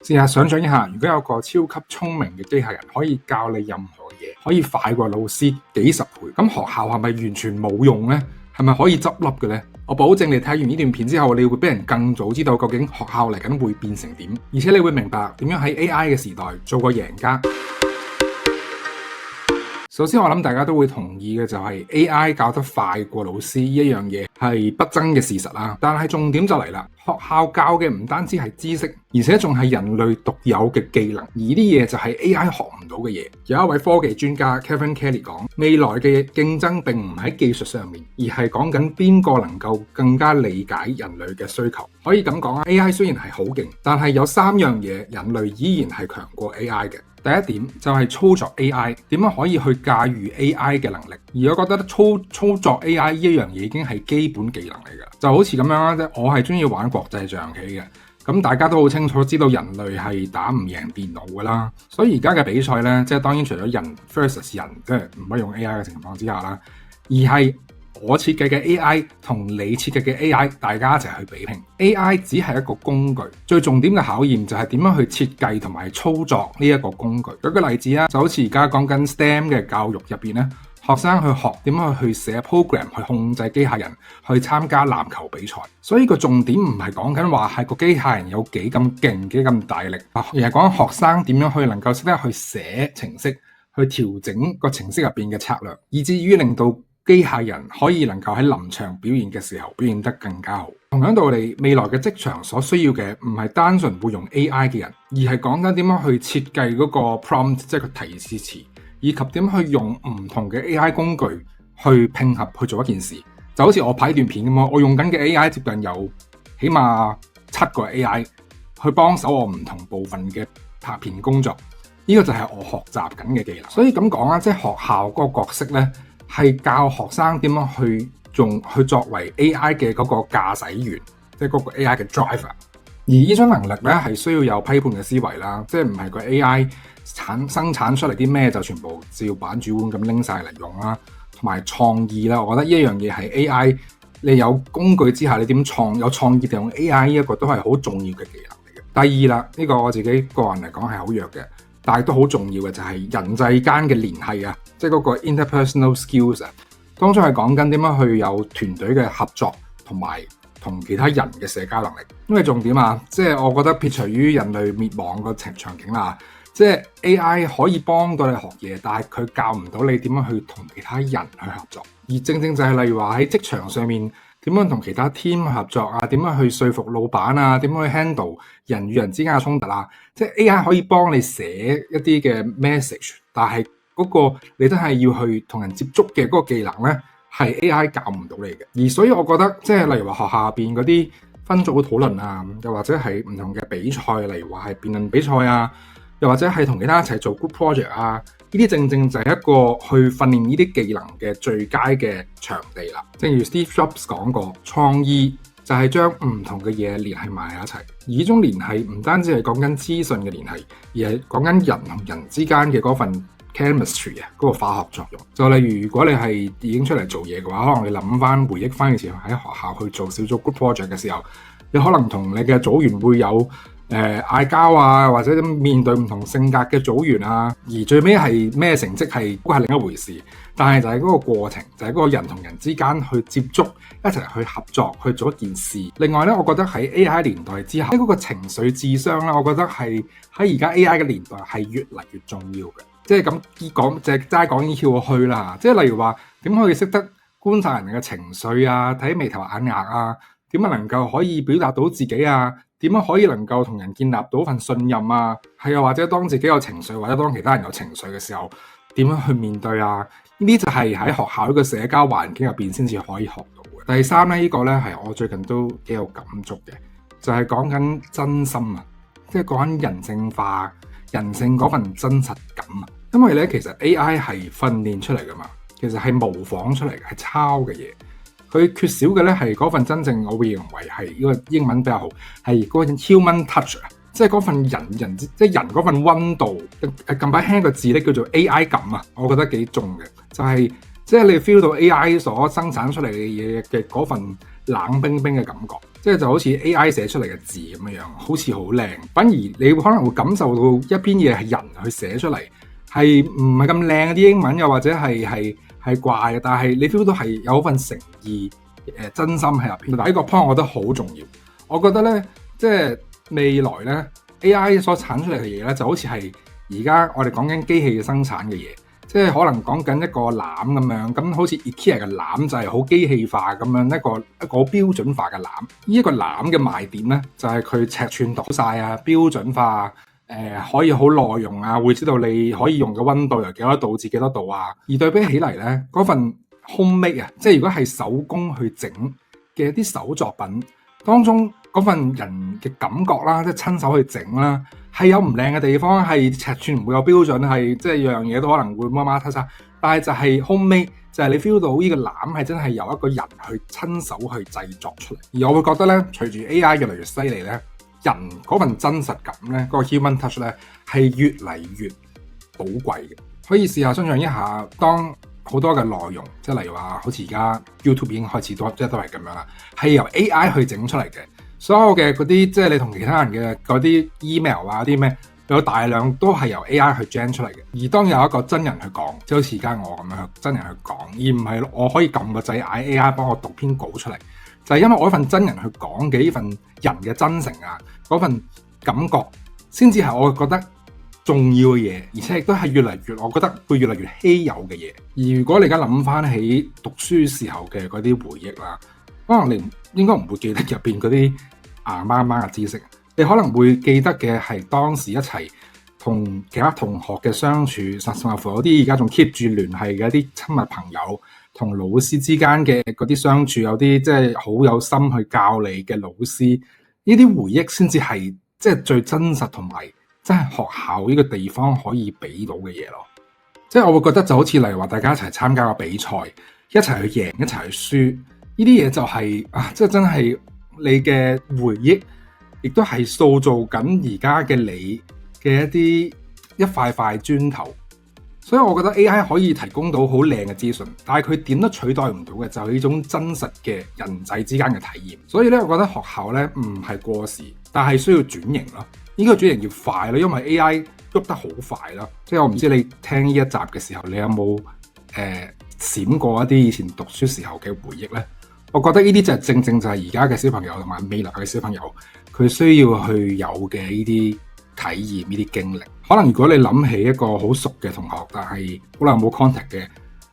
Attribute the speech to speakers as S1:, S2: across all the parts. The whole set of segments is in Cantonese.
S1: 試下想像一下，如果有個超級聰明嘅機械人可以教你任何嘢，可以快過老師幾十倍，咁學校係咪完全冇用呢？係咪可以執笠嘅呢？我保證你睇完呢段片之後，你會比人更早知道究竟學校嚟緊會變成點，而且你會明白點樣喺 AI 嘅時代做個贏家。首先我諗大家都會同意嘅就係 AI 教得快過老師呢一樣嘢係不爭嘅事實啦。但係重點就嚟啦，學校教嘅唔單止係知識，而且仲係人類獨有嘅技能，而呢啲嘢就係 AI 學唔到嘅嘢。有一位科技專家 Kevin Kelly 講，未來嘅競爭並唔喺技術上面，而係講緊邊個能夠更加理解人類嘅需求。可以咁講啊， AI 雖然係好勁，但係有3樣嘢人類依然係強過 AI 嘅。第一點就係操作 AI， 點樣可以去駕馭 AI 嘅能力。而我覺得操作 AI 呢一樣嘢已經係基本技能嚟㗎，就好似咁樣啦啫。我係中意玩國際象棋嘅，咁大家都好清楚知道人類係打唔贏電腦㗎啦。所以而家嘅比賽呢，即係當然除咗人 versus 人，即係唔可以用 AI 嘅情況之下啦，而係我設計嘅 AI 同你設計嘅 AI， 大家一齊去比拼。AI 只係一個工具，最重點嘅考驗就係點樣去設計同埋操作呢一個工具。舉個例子啊，就好似而家講緊 STEM 嘅教育入邊咧，學生去學點樣去寫 program 去控制機械人去參加籃球比賽。所以個重點唔係講緊話係個機械人有幾咁勁幾咁大力，而係講學生點樣去能夠識得去寫程式，去調整個程式入邊嘅策略，以至於令到機械人可以能夠喺臨場表現嘅時候表現得更加好。同樣道理，未來嘅職場所需要嘅唔係單純會用 AI 嘅人，而係講緊點樣去設計嗰個 prompt， 即係個提示詞，以及點去用唔同嘅 AI 工具去拼合去做一件事。就好似我拍段片咁，我用緊嘅 AI 接近有起碼7個 AI 去幫手我唔同部分嘅拍片工作。呢個就係我學習緊嘅技能。所以咁講啦，即係學校嗰個角色呢，係教學生點樣去作為 AI 嘅嗰個駕駛員，即係嗰個 AI 嘅 driver。而呢種能力咧係需要有批判嘅思維啦，即係唔係個 AI 生產出嚟啲咩就全部照板煮碗咁拎晒嚟用啦，同埋創意啦。我覺得呢一樣嘢係 AI 你有工具之下你點有創意地用 AI 呢一個都係好重要嘅技能嚟嘅。第二啦，呢個我自己個人嚟講係好弱嘅，但係都好重要嘅就係人際間嘅聯繫啊，即係嗰個 interpersonal skills 啊，當中係講緊點樣去有團隊嘅合作同埋同其他人嘅社交能力。因為重點啊，即係我覺得撇除於人類滅亡個場景啦，即係 AI 可以幫到你學嘢，但係佢教唔到你點樣去同其他人去合作。而正正就係例如話喺職場上面點樣同其他 team 合作啊，點樣去說服老闆啊，點樣去 handle 人與人之間嘅衝突啊，即係 AI 可以幫你寫一啲嘅 message， 但係嗰個你都係要去同人接觸嘅嗰個技能咧，係 AI 教唔到你嘅。而所以我覺得即係例如話學校入邊嗰啲分組討論啊，又或者係唔同嘅比賽，例如話係辯論比賽啊，又或者係同其他一齊做 group project 啊，呢啲正正就係一個去訓練呢啲技能嘅最佳嘅場地啦。正如 Steve Jobs 講過，創意就係將唔同嘅嘢聯繫埋一齊。而呢種聯繫唔單止係講緊資訊嘅聯繫，而係講緊人同人之間嘅嗰份 chemistry 啊，嗰個化學作用。就例如如果你係已經出嚟做嘢嘅話，可能你諗翻回憶翻嘅時候喺學校去做小組 group project 嘅時候，你可能同你嘅組員會有嗌交啊，或者面對唔同性格嘅組員啊，而最尾係咩成績係另一回事。但係就係嗰個過程，就係嗰個人同人之間去接觸，一齊去合作去做一件事。另外咧，我覺得喺 AI 年代之下，嗰個情緒智商咧，我覺得係喺而家 AI 嘅年代係越嚟越重要嘅。即係咁講，就係齋講呢跳去啦。即係例如話，點可以識得觀察人嘅情緒啊，睇眉頭眼額啊，點樣能夠可以表達到自己啊？點樣可以能夠同人建立到份信任啊？係啊，或者當自己有情緒，或者當其他人有情緒嘅時候，點樣去面對啊？呢啲就係喺學校呢個社交環境入邊先至可以學到嘅。第三咧，呢個咧係我最近都幾有感觸嘅，就係講緊真心啊，即係講緊人性化、人性嗰份真實感啊。因為咧，其實 AI 係訓練出嚟噶嘛，其實係模仿出嚟嘅，係抄嘅嘢。佢缺少嘅咧係嗰份真正，我會認為係呢個英文比較好，係嗰份 human touch 啊，即係嗰份人即係人嗰份溫度。近排聽個字咧叫做 AI 感啊，我覺得幾重嘅，就係即係你 feel 到 AI 所生產出嚟嘅嘢嘅嗰份冷冰冰嘅感覺，即係就好似 AI 寫出嚟嘅字咁樣，好似好靚。反而你可能會感受到一篇嘢係人去寫出嚟，係唔係咁靚啲英文，又或者係怪嘅，但係你 feel 到係有份誠意、真心喺入邊。但係呢個 point 我覺得好重要。我覺得咧，即係未來咧 AI 所產出嚟嘅嘢咧，就好似係而家我哋講緊機器嘅生產嘅嘢。即係可能講緊一個籃咁樣，咁好似 IKEA 嘅籃就係好機器化咁樣一個標準化嘅籃。呢一個籃嘅賣點咧，就係佢尺寸度晒啊，標準化，可以好耐用啊，會知道你可以用嘅溫度由幾多度至幾多度啊。而對比起嚟咧，嗰份 homemade 啊，即係如果係手工去整嘅一啲手作品當中，嗰份人嘅感覺啦，即係親手去整啦，係有唔靚嘅地方，係尺寸唔會有標準，係即係樣嘢都可能會孖孖叉叉，但係就係 homemade，就係你 feel 到呢個籃係真係由一個人去親手去製作出嚟。而我會覺得咧，隨住 AI 越嚟越犀利咧，人嗰份真實感咧，嗰個 human touch 咧係越嚟越寶貴嘅。可以試下想象一下，當好多嘅內容，即係例如話，好似而家 YouTube 已經開始多，即係都係咁樣啦，係由 AI 去整出嚟嘅。所有嘅嗰啲，即係你同其他人嘅嗰啲 email 啊，啲咩有大量都係由 AI 去 gen 出嚟嘅。而當有一個真人去講，即係好似而家我咁樣真人去講，而唔係我可以撳個掣嗌 AI 幫我讀篇稿出嚟，就係因為我一份真人去講嘅呢份人嘅真誠啊，嗰份感覺先至係我覺得重要嘅嘢，而且亦都係越嚟越，我覺得會越嚟越稀有嘅嘢。而如果你而家諗翻起讀書時候嘅嗰啲回憶啦，可能你應該唔會記得入邊嗰啲硬媽媽嘅知識，你可能會記得嘅係當時一齊同其他同學嘅相處，甚至乎有啲而家仲 keep 住聯繫嘅一啲親密朋友，同老師之間嘅嗰啲相處，有啲即係好有心去教你嘅老師，呢啲回憶先至係即係最真實同埋真係學校呢個地方可以俾到嘅嘢咯。即係我會覺得就好似例如話大家一齊參加個比賽，一齊去贏，一齊去輸。呢啲嘢就係即係真係你嘅回憶，亦都係塑造緊而家嘅你嘅一塊塊磚頭。所以我覺得 AI 可以提供到好靚嘅資訊，但係佢點都取代唔到嘅就係呢種真實嘅人際之間嘅體驗。所以咧，我覺得學校咧唔係過時，但係需要轉型咯。呢個轉型要快咯，因為 AI 喐得好快咯。即係我唔知你聽呢一集嘅時候，你有冇閃過一啲以前讀書時候嘅回憶咧？我覺得呢啲就正正就係而家嘅小朋友同埋未來嘅小朋友佢需要去有嘅呢啲體驗、呢啲經歷。可能如果你諗起一個好熟嘅同學，但係好耐冇 contact 嘅，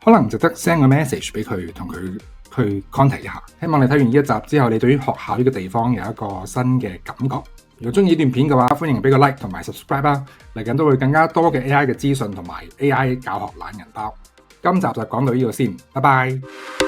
S1: 可能值得 send 個 message 俾佢，同佢去 contact 一下。希望你睇完呢一集之後，你對於學校呢個地方有一個新嘅感覺。如果中意呢段片嘅話，歡迎俾個 like 同埋 subscribe 啦。嚟緊都會更加多嘅 AI 嘅資訊同埋 AI 教學懶人包。今集就講到呢度先，拜拜。